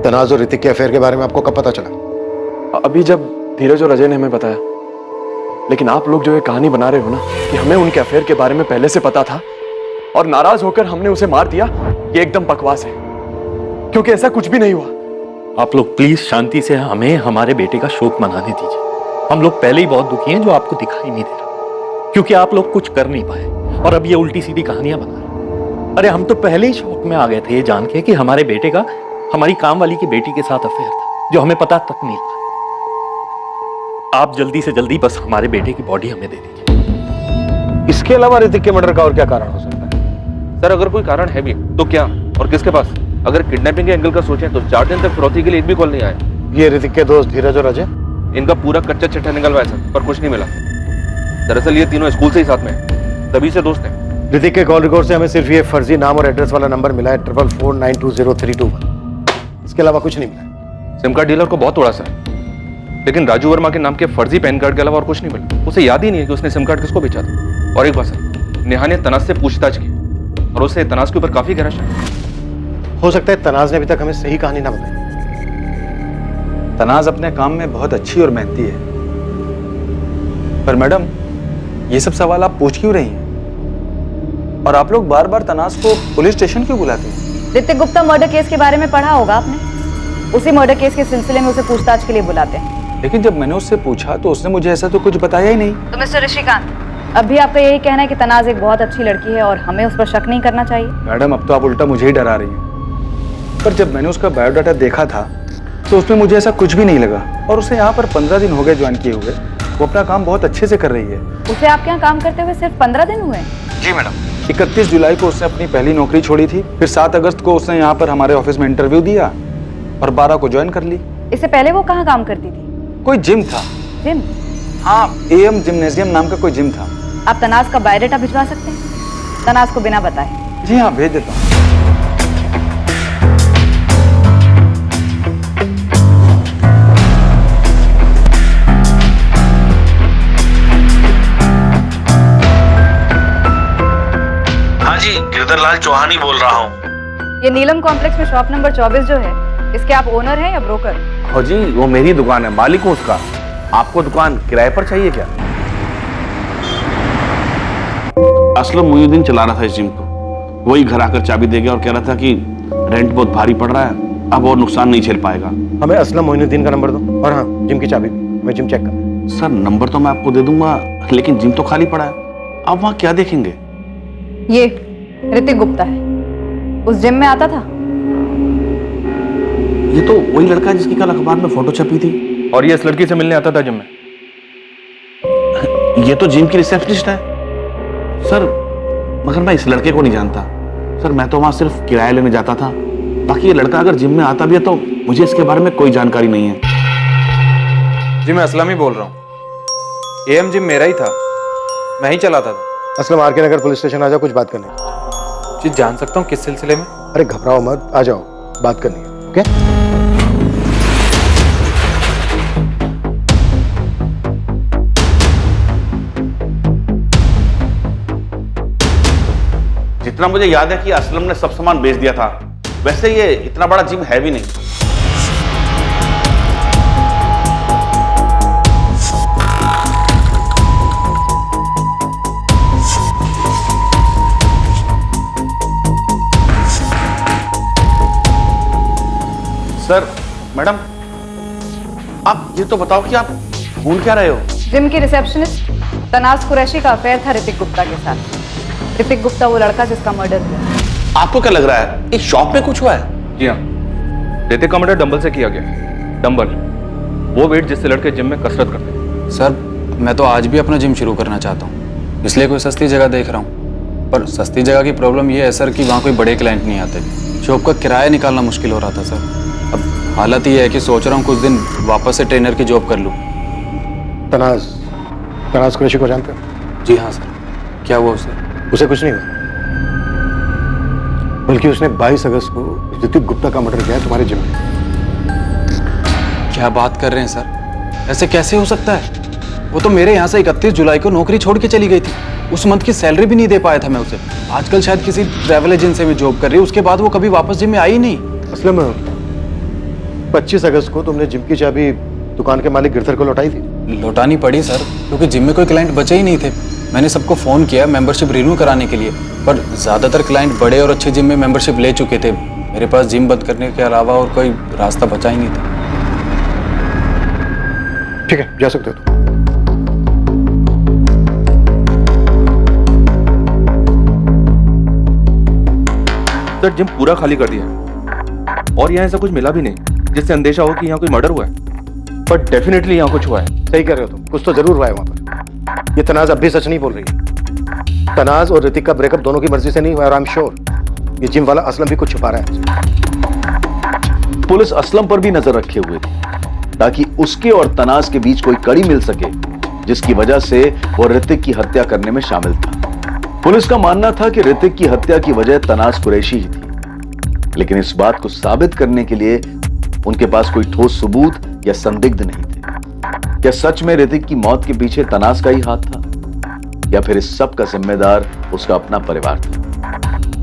तनाज और ऋतिक के अफेयर के बारे में आपको कब पता चला? अभी जब धीरज और अजय ने हमें बताया। लेकिन आप लोग जो ये कहानी बना रहे हो ना कि हमें उनके अफेयर के बारे में पहले से पता था और नाराज होकर हमने उसे मार दिया, ये एकदम बकवास है, क्योंकि ऐसा कुछ भी नहीं हुआ। आप लोग प्लीज शांति से हमें हमारे बेटे का शोक मनाने दीजिए। हम लोग पहले ही बहुत दुखी हैं, जो आपको दिखाई नहीं दे रहा, क्योंकि आप लोग कुछ कर नहीं पाए और अब ये उल्टी सीधी कहानियां बना रहे। अरे हम तो पहले ही शौक में आ गए थे ये जान के कि हमारे बेटे का हमारी काम वाली की बेटी के साथ अफेयर था, जो हमें पता तक नहीं था। आप जल्दी से जल्दी बस हमारे बेटे की बॉडी हमें दे दीजिए। इसके अलावा ऋतिक के मर्डर का और क्या कारण हो सकता है? सर अगर कोई कारण है भी तो क्या और किसके पास? अगर किडनैपिंग के एंगल का सोचें तो 4 दिन तक फिरौती के लिए एक भी कॉल नहीं आया। ये ऋतिक के दोस्त धीरज और अजय? इनका पूरा कच्चा चिट्ठा निकलवाया सर, पर कुछ नहीं मिला। दरअसल ये तीनों स्कूल से ही साथ में हैं, तभी से दोस्त हैं। ऋतिक के कॉल रिकॉर्ड से हमें सिर्फ ये फर्जी नाम और एड्रेस वाला नंबर मिला है 44492032। इसके अलावा कुछ नहीं मिला। सिम कार्ड डीलर को बहुत तोड़ा सर, लेकिन राजू वर्मा के नाम के फर्जी पैन कार्ड के अलावा और कुछ नहीं मिला। उसे याद ही नहीं है कि उसने सिम कार्ड किसको बेचा था। और एक बात सर, नेहा ने तनाज से पूछताछ की और उसे तनाज के ऊपर काफी गहरा शक। हो सकता है तनाज ने अभी तक हमें सही कहानी ना बताई। तनाज अपने काम में बहुत अच्छी और मेहनती है। पर मैडम, ये सब सवाल आप पूछ क्यों रही हैं? और आप लोग बार बार तनाज को पुलिस स्टेशन क्यों बुलाते हैं? ऋतिक गुप्ता मर्डर केस के बारे में पढ़ा होगा आपने। उसी मर्डर केस के सिलसिले में उसे पूछताछ के लिए बुलाते हैं। लेकिन जब मैंने उससे पूछा तो उसने मुझे ऐसा तो कुछ बताया ही नहीं। तो मिस्टर ऋषिकांत, अब भी आपका यही कहना है कि तनाज एक बहुत अच्छी लड़की है और हमें उस पर शक नहीं करना चाहिए? मैडम, अब तो आप उल्टा मुझे ही डरा रही हैं। पर जब मैंने उसका बायोडाटा देखा था तो उसमें मुझे ऐसा कुछ भी नहीं लगा। और उसे यहाँ पर 15 दिन हो गए ज्वाइन किए हुए। वो अपना काम बहुत अच्छे से कर रही है। उसे आपके यहाँ काम करते हुए सिर्फ 15 दिन हुए? जी मैडम। 31 जुलाई को उसने अपनी पहली नौकरी छोड़ी थी। फिर 7 अगस्त को उसने यहाँ पर हमारे ऑफिस में इंटरव्यू दिया और 12 को ज्वाइन कर ली। इससे पहले वो कहाँ काम करती थी? कोई जिम था। जिम? हाँ, AM जिम्नेजियम नाम का कोई जिम था। आप तनाज का बायोडाटा भिजवा सकते हैं, तनाज को बिना बताए? जी हाँ, भेज देता हूँ। हाँ जी, गिरधरलाल चौहान ही बोल रहा हूँ। ये नीलम कॉम्प्लेक्स में शॉप नंबर 24 जो है, इसके आप ओनर हैं या ब्रोकर? हो जी, वो मेरी दुकान है, मालिक हूँ उसका। आपको दुकान किराए पर चाहिए क्या? असलम मुईउद्दीन चला रहा था इस जिम को। वही घर आकर चाबी दे गया और कह रहा था कि रेंट बहुत भारी पड़ रहा है, अब और नुकसान नहीं झेल पाएगा। हमें असलम मोइनुद्दीन का नंबर दो और हाँ, जिम की चाबी भी। मैं जिम चेक कर। सर नंबर तो मैं आपको दे दूंगा, लेकिन जिम तो खाली पड़ा है। आप वहाँ क्या देखेंगे? ये ऋतिक गुप्ता है, उस जिम में आता था। ये तो वही लड़का है जिसकी कल अखबार में फोटो छपी थी। और ये इस लड़की से मिलने आता था जिम में। ये तो जिम की रिसेप्शनिस्ट है सर, मगर मैं इस लड़के को नहीं जानता सर। मैं तो वहां सिर्फ किराया लेने जाता था। बाकी ये लड़का अगर जिम में आता भी है तो मुझे इसके बारे में कोई जानकारी नहीं है। जी मैं असलम ही बोल रहा हूँ। AM जिम मेरा ही था, मैं ही चलाता था। असलम, RK नगर पुलिस स्टेशन आ जाओ, कुछ बात करनी है। जी जान सकता हूँ किस सिलसिले में? अरे घबराओ मत, आ जाओ, बात करनी है। ओके? जितना मुझे याद है कि असलम ने सब सामान बेच दिया था। वैसे ये इतना बड़ा जिम है भी नहीं। सर, मैडम, आप ये तो बताओ कि आप ढूंढ क्या रहे हो? जिम की रिसेप्शनिस्ट तनाज कुरैशी का अफेयर था ऋतिक गुप्ता के साथ। ऋतिक गुप्ता वो लड़का जिसका मर्डर हुआ। आपको क्या लग रहा है, इस शॉप में कुछ हुआ है? जी हाँ, ऋतिक का मर्डर डंबल से किया गया। डंबल, वो वेट जिससे लड़के जिम में कसरत करते हैं। सर, मैं तो आज भी अपना जिम शुरू करना चाहता हूँ, इसलिए कोई सस्ती जगह देख रहा हूँ। पर सस्ती जगह की प्रॉब्लम ये है सर कि वहाँ कोई बड़े क्लाइंट नहीं आते। शॉप का किराया निकालना मुश्किल हो रहा था सर। अब हालत ये है कि सोच रहा हूँ कुछ दिन वापस से ट्रेनर की जॉब कर लूँ। तनाज कुरैशी को जानते हो? जी हाँ सर। क्या हुआ उसे? उसे कुछ नहीं हुआ, बल्कि उसने 22 अगस्त को ऋतिक गुप्ता का मर्डर किया है तुम्हारे जिम में। क्या बात कर रहे हैं सर? ऐसे कैसे हो सकता है? वो तो मेरे यहाँ से 31 जुलाई को नौकरी छोड़ के चली गई थी। उस मंथ की सैलरी भी नहीं दे पाया था मैं उसे। आजकल शायद किसी ट्रैवल एजेंसी में जॉब कर रही है। उसके बाद वो कभी वापस जिम में आई ही नहीं। असलम 25 अगस्त को तुमने जिम की चाबी दुकान के मालिक गिरधर को लौटाई थी? लौटानी पड़ी सर, क्योंकि जिम में कोई क्लाइंट बचे ही नहीं थे। मैंने सबको फ़ोन किया मेंबरशिप रिन्यू कराने के लिए, पर ज़्यादातर क्लाइंट बड़े और अच्छे जिम में मेंबरशिप ले चुके थे। मेरे पास जिम बंद करने के अलावा और कोई रास्ता बचा ही नहीं था। ठीक है, जा सकते हो। सर जिम पूरा खाली कर दिया है और यहाँ ऐसा कुछ मिला भी नहीं जिससे अंदेशा हो कि यहाँ कोई मर्डर हुआ है। बट डेफिनेटली यहाँ कुछ हुआ है। सही कर रहे हो तुम, कुछ तो जरूर हुआ है वहां पर। ये तनाज अब भी सच नहीं बोल रही है। तनाज और ऋतिक का ब्रेकअप दोनों की मर्जी से नहीं हुआ और आई एम श्योर ये जिम वाला असलम भी कुछ छुपा रहा है। पुलिस असलम पर भी नजर रखे हुए थी ताकि उसके और तनाज के बीच कोई कड़ी मिल सके जिसकी वजह से वो ऋतिक की हत्या करने में शामिल था। पुलिस का मानना था कि ऋतिक की हत्या की वजह तनाज कुरैशी ही थी, लेकिन इस बात को साबित करने के लिए उनके पास कोई ठोस सबूत या संदिग्ध नहीं थे। क्या सच में ऋतिक की मौत के पीछे तनाज का ही हाथ था या फिर इस सब का जिम्मेदार उसका अपना परिवार था?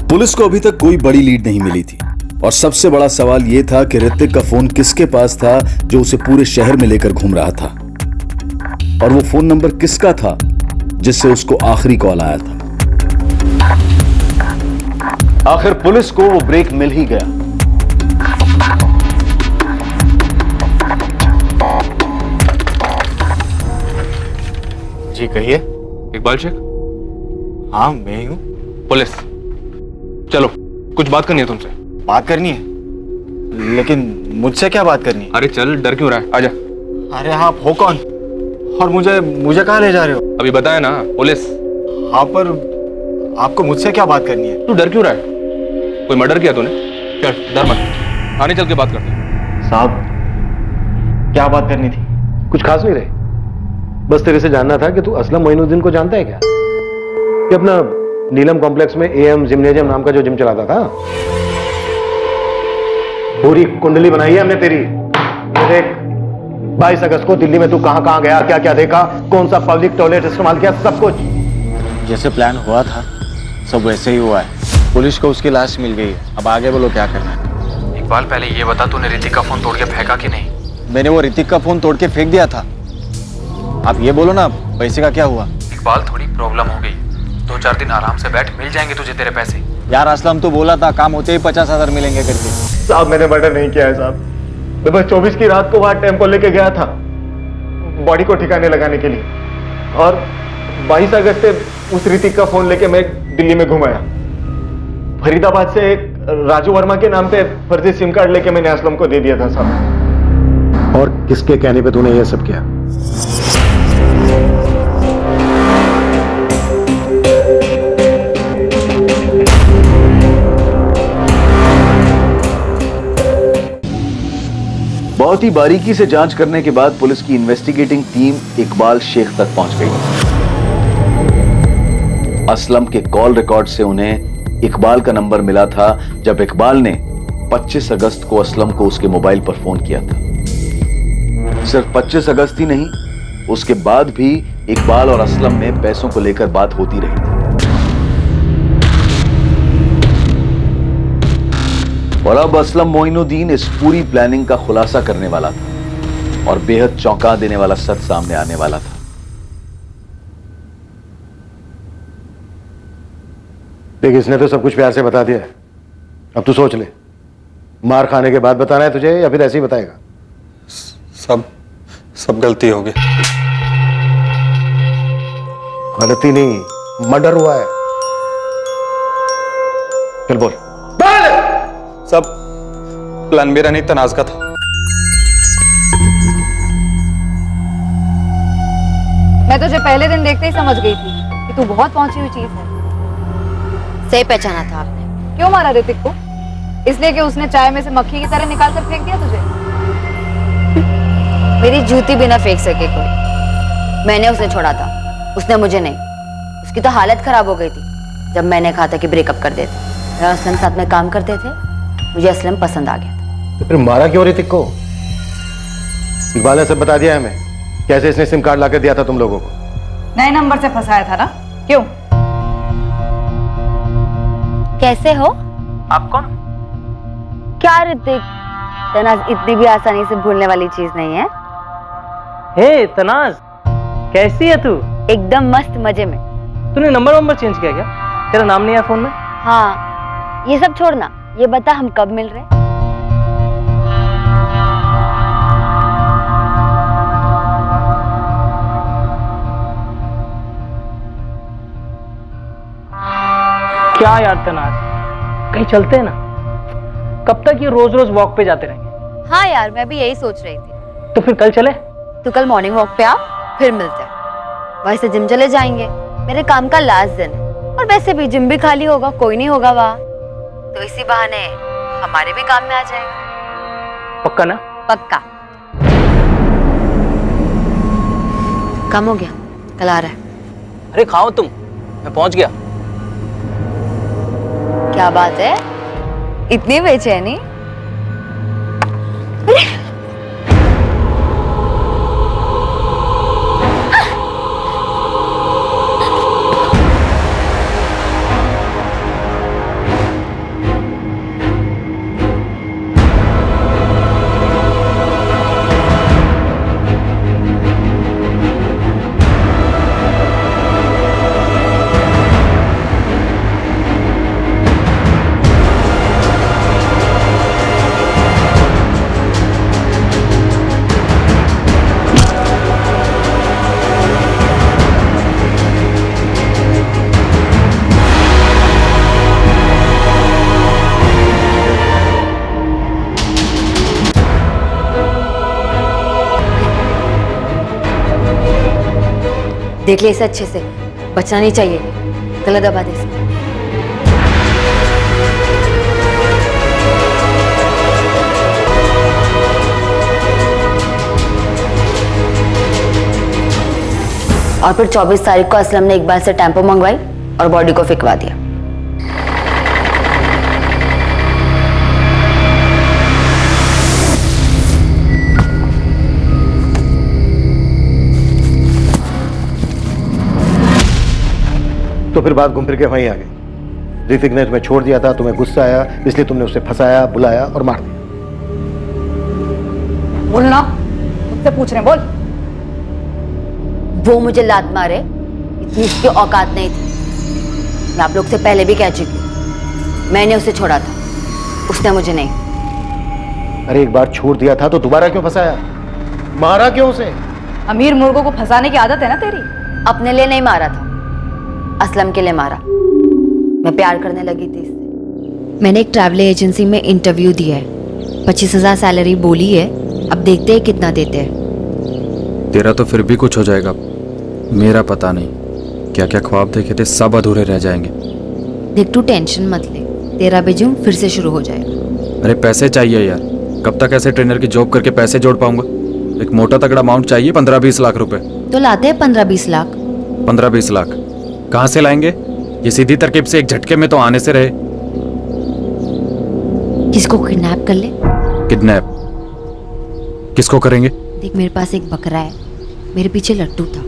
पुलिस को अभी तक कोई बड़ी लीड नहीं मिली थी और सबसे बड़ा सवाल यह था कि ऋतिक का फोन किसके पास था जो उसे पूरे शहर में लेकर घूम रहा था, और वो फोन नंबर किसका था जिससे उसको आखिरी कॉल आया था। आखिर पुलिस को वो ब्रेक मिल ही गया। जी कहिए। इकबाल शेख? हाँ मैं ही हूँ। पुलिस, चलो कुछ बात करनी है तुमसे। बात करनी है? लेकिन मुझसे क्या बात करनी है? अरे चल, डर क्यों रहा है, आजा। अरे हाँ, आप हो कौन और मुझे कहाँ ले जा रहे हो? अभी बताया ना, पुलिस। हाँ पर आपको मुझसे क्या बात करनी है? तू डर क्यों रहा है? कोई मर्डर किया तूने? चल डर मत, थाने चल के बात करते हैं। साहब क्या बात करनी थी? कुछ खास नहीं रही, बस तेरे से जानना था कि तू असलम मोइनुद्दीन को जानता है क्या? कि अपना नीलम कॉम्प्लेक्स में एएम जिम्नेजियम नाम का जो जिम चलाता था। पूरी कुंडली बनाई है हमने तेरी। ये देख, 22 अगस्त को दिल्ली में तू कहां कहां गया, क्या क्या देखा, कौन सा पब्लिक टॉयलेट इस्तेमाल किया, सब कुछ। जैसे प्लान हुआ था सब वैसे ही हुआ है। पुलिस को उसकी लाश मिल गई है, अब आगे बोलो क्या करना है। इकबाल पहले ये बता, तूने ऋतिक का फोन तोड़ के फेंका कि नहीं? मैंने वो ऋतिक का फोन तोड़ के फेंक दिया था। आप ये बोलो ना, पैसे का क्या हुआ? इकबाल थोड़ी प्रॉब्लम हो गई, 2-4 दिन आराम से बैठ, मिल जाएंगे तुझे तेरे पैसे। यार असलम तो बोला था काम होते ही 50,000 मिलेंगे करके। साहब मैंने मर्डर नहीं किया है साहब, मैं बस 24 की रात को वहां टेम्पो लेके गया था बॉडी को ठिकाने लगाने के लिए, और 22 अगस्त से उस ऋतिक का फोन लेके मैं दिल्ली में घुमाया। फरीदाबाद से एक राजू वर्मा के नाम पे फर्जी सिम कार्ड लेके मैंने असलम को दे दिया था साहब। और किसके कहने पे तूने ये सब किया? बहुत ही बारीकी से जांच करने के बाद पुलिस की इन्वेस्टिगेटिंग टीम इकबाल शेख तक पहुंच गई। असलम के कॉल रिकॉर्ड से उन्हें इकबाल का नंबर मिला था जब इकबाल ने 25 अगस्त को असलम को उसके मोबाइल पर फोन किया था। सिर्फ 25 अगस्त ही नहीं, उसके बाद भी इकबाल और असलम में पैसों को लेकर बात होती रही थी। और अब असलम मोइनुद्दीन इस पूरी प्लानिंग का खुलासा करने वाला था और बेहद चौंका देने वाला सच सामने आने वाला था। देख, इसने तो सब कुछ प्यार से बता दिया है, अब तू सोच ले, मार खाने के बाद बताना है तुझे या फिर ऐसे ही बताएगा? सब गलती हो गई। गलती नहीं, मर्डर हुआ है। चल बोल। सब प्लान मेरा नहीं, तनाज का था। मैं तुझे पहले दिन देखते ही समझ गई थी कि तू बहुत पहुंची हुई चीज है। सही पहचाना था आपने। क्यों मारा ऋतिक को? इसलिए कि उसने चाय में से मक्खी की तरह निकाल कर फेंक दिया तुझे? मेरी जूती भी ना फेंक सके कोई। मैंने उसे छोड़ा था, उसने मुझे नहीं। उसकी तो हालत खराब हो गई थी जब मैंने कहा था कि ब्रेकअप कर देते। मैं असलम साथ में काम करते थे, मुझे असलम पसंद आ गया था। तो फिर मारा क्यों ऋतिक को? इकबाल ने सब बता दिया है हमें, कैसे इसने सिम कार्ड लाकर दिया था तुम लोगों को। नए नंबर से फंसाया था ना, क्यों? कैसे हो आप कौन? क्या ऋतिक, तनाज इतनी भी आसानी से भूलने वाली चीज नहीं है। हे तनाज, कैसी है तू? एकदम मस्त मजे में। तूने नंबर चेंज किया क्या? तेरा नाम नहीं है फोन में? हाँ, ये सब छोड़ना, ये बता हम कब मिल रहे? क्या यार तनाज, कहीं चलते हैं ना? कब तक ये रोज रोज वॉक पे जाते रहेंगे? हाँ यार, मैं भी यही सोच रही थी। तो फिर कल चले? तो कल मॉर्निंग वॉक पे आ, फिर मिलते हैं। वैसे जिम चले जाएंगे, मेरे काम का लास्ट दिन है, और वैसे भी जिम भी खाली होगा, कोई नहीं होगा वहाँ, तो इसी बहाने हमारे भी काम में आ जाएगा। पक्का ना? पक्का। कम हो गया, कल आ रहा है। अरे खाओ तुम, मैं पहुंच गया। क्या बात है, इतनी बेचैनी? देख ले इसे अच्छे से, बचना नहीं चाहिए, गलत दबा दे इसे। और फिर 24 तारीख को असलम ने इकबाल से टेम्पो मंगवाई और बॉडी को फिकवा दिया। तो फिर बात घूम फिर के वहीं आ गई। ऋतिक ने तुम्हें छोड़ दिया था, तुम्हें गुस्सा आया, इसलिए तुमने उसे फंसाया, बुलाया और मार दिया। बोलना, मुझसे पूछ रहे हैं, बोल। वो मुझे लात मारे, इतनी उसकी औकात नहीं थी। मैं आप लोग से पहले भी कह चुकी हूँ, मैंने उसे छोड़ा था, उसने मुझे नहीं। अरे एक बार छोड़ दिया था तो दोबारा क्यों फंसाया? मारा क्यों उसे? अमीर मुर्गों को फंसाने की आदत है ना तेरी। अपने लिए नहीं मारा था, असलम के लिए मारा। मैं प्यार करने लगी थी इससे। मैंने एक ट्रैवल एजेंसी में इंटरव्यू दिया है, 25,000 सैलरी बोली है, अब देखते हैं कितना देते हैं। तेरा तो फिर भी कुछ हो जाएगा, मेरा पता नहीं। क्या क्या ख्वाब देखे थे सब अधूरे रह जाएंगे। देख तू टेंशन मत ले, तेरा भी जिम फिर से शुरू हो जाएगा। अरे पैसे चाहिए यार, कब तक ऐसे ट्रेनर की जॉब करके पैसे जोड़ पाऊंगा? एक मोटा तगड़ा अमाउंट चाहिए, 15-20 लाख रुपए। तो लाते हैं 15-20 लाख। 15-20 लाख कहाँ से लाएंगे? ये सीधी तरकीब से एक झटके में तो आने से रहे। किसको किडनैप कर ले? किडनैप किसको करेंगे? देख मेरे पास एक बकरा है, मेरे पीछे लट्टू था,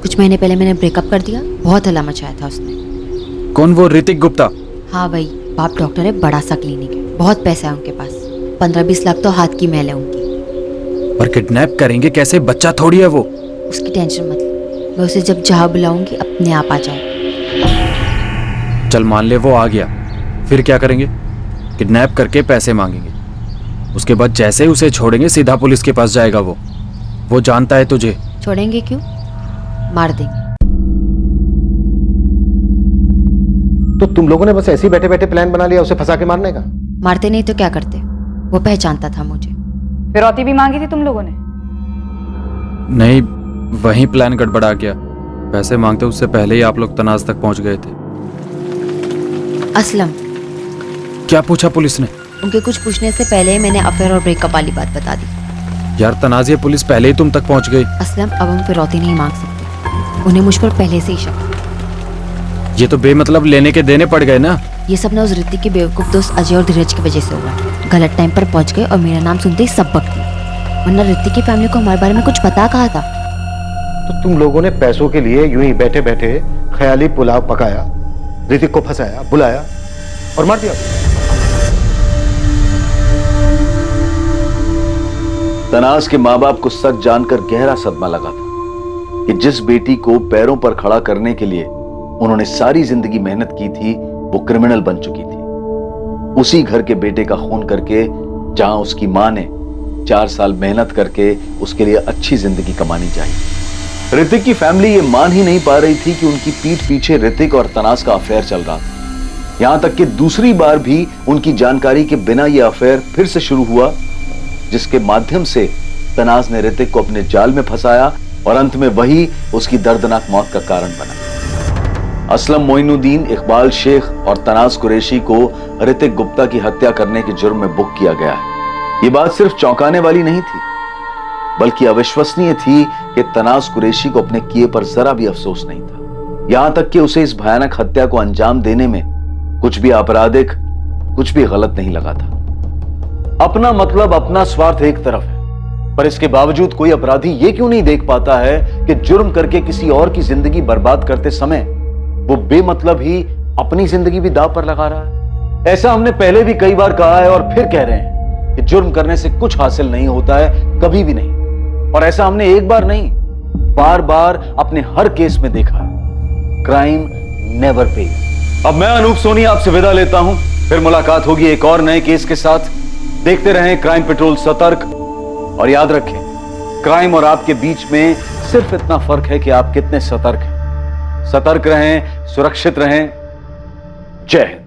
कुछ महीने पहले मैंने ब्रेकअप कर दिया, बहुत हल्ला मचाया था उसने। कौन वो ऋतिक गुप्ता? हाँ भाई, बाप डॉक्टर है, बड़ा सा क्लिनिक है, बहुत पैसा है उनके पास, 15-20 लाख तो हाथ की मैल है उनकी। पर किडनैप करेंगे कैसे? बच्चा थोड़ी है वो। उसकी टेंशन मत ले, मैं उसे जब जहाँ बुलाऊंगी अपने आप आ जाए। चल मान ले वो आ गया, फिर क्या करेंगे? किडनैप करके पैसे मांगेंगे, उसके बाद जैसे ही उसे छोड़ेंगे सीधा पुलिस के पास जाएगा वो जानता है तुझे। छोड़ेंगे क्यों, मार देंगे। तो तुम लोगों ने बस ऐसे ही बैठे बैठे प्लान बना लिया उसे फंसा के मारने का? मारते नहीं तो क्या करते, वो पहचानता था मुझे। फिरौती भी मांगी थी तुम लोगों ने? नहीं, वहीं प्लान गड़बड़ा गया। पैसे मांगते उससे पहले ही आप लोग तनाज तक पहुंच गए थे। असलम, क्या पूछा पुलिस ने? उनके कुछ पूछने से पहले ही मैंने अफेयर और ब्रेकअप वाली बात बता दी। यार तनाज, ये पुलिस पहले ही तुम तक पहुंच गई। असलम, अब हम फिरौती नहीं मांग सकते, उन्हें मुझ पर पहले से ही शक था। ये तो बेमतलब लेने के देने पड़ गए ना। ये सब ना उस ऋतिक के बेवकूफ दोस्त अजय और धीरज की वजह से हुआ। गलत टाइम पर पहुंच गए और मेरा नाम सुनते ही सब बक दिए। वरना ऋतिक की फैमिली को हमारे बारे में कुछ पता कहा था। तो तुम लोगों ने पैसों के लिए यूं ही बैठे बैठे ख्याली पुलाव पकाया, ऋतिक को फंसाया, बुलाया और मार दिया। तनाज के माँ बाप को सच जानकर गहरा सदमा लगा था कि जिस बेटी को पैरों पर खड़ा करने के लिए उन्होंने सारी जिंदगी मेहनत की थी वो क्रिमिनल बन चुकी थी। उसी घर के बेटे का खून करके जहां उसकी मां ने 4 साल मेहनत करके उसके लिए अच्छी जिंदगी कमानी चाहिए। ऋतिक की फैमिली ये मान ही नहीं पा रही थी कि उनकी पीठ पीछे ऋतिक और तनाज का अफेयर चल रहा था। यहां तक कि दूसरी बार भी उनकी जानकारी के बिना यह अफेयर फिर से शुरू हुआ, जिसके माध्यम से तनाज ने ऋतिक को अपने जाल में फंसाया और अंत में वही उसकी दर्दनाक मौत का कारण बना। असलम मोइनुद्दीन, इकबाल शेख और तनाज कुरैशी को ऋतिक गुप्ता की हत्या करने के जुर्म में बुक किया गया है। ये बात सिर्फ चौंकाने वाली नहीं थी, बल्कि अविश्वसनीय थी कि तनाज कुरैशी को अपने किए पर जरा भी अफसोस नहीं था। यहां तक कि उसे इस भयानक हत्या को अंजाम देने में कुछ भी आपराधिक, कुछ भी गलत नहीं लगा था। अपना मतलब, अपना स्वार्थ एक तरफ है, पर इसके बावजूद कोई अपराधी ये क्यों नहीं देख पाता है कि जुर्म करके किसी और की जिंदगी बर्बाद करते समय वो बेमतलब ही अपनी जिंदगी भी दांव पर लगा रहा है। ऐसा हमने पहले भी कई बार कहा है और फिर कह रहे हैं कि जुर्म करने से कुछ हासिल नहीं होता है, कभी भी नहीं। और ऐसा हमने एक बार नहीं, बार बार अपने हर केस में देखा है। Crime never page. अब मैं अनूप सोनी आपसे विदा लेता हूं, फिर मुलाकात होगी एक और नए केस के साथ। देखते रहें क्राइम पेट्रोल सतर्क, और याद रखें, क्राइम और आपके बीच में सिर्फ इतना फर्क है कि आप कितने सतर्क हैं। सतर्क रहें, सुरक्षित रहें। जय हिंद।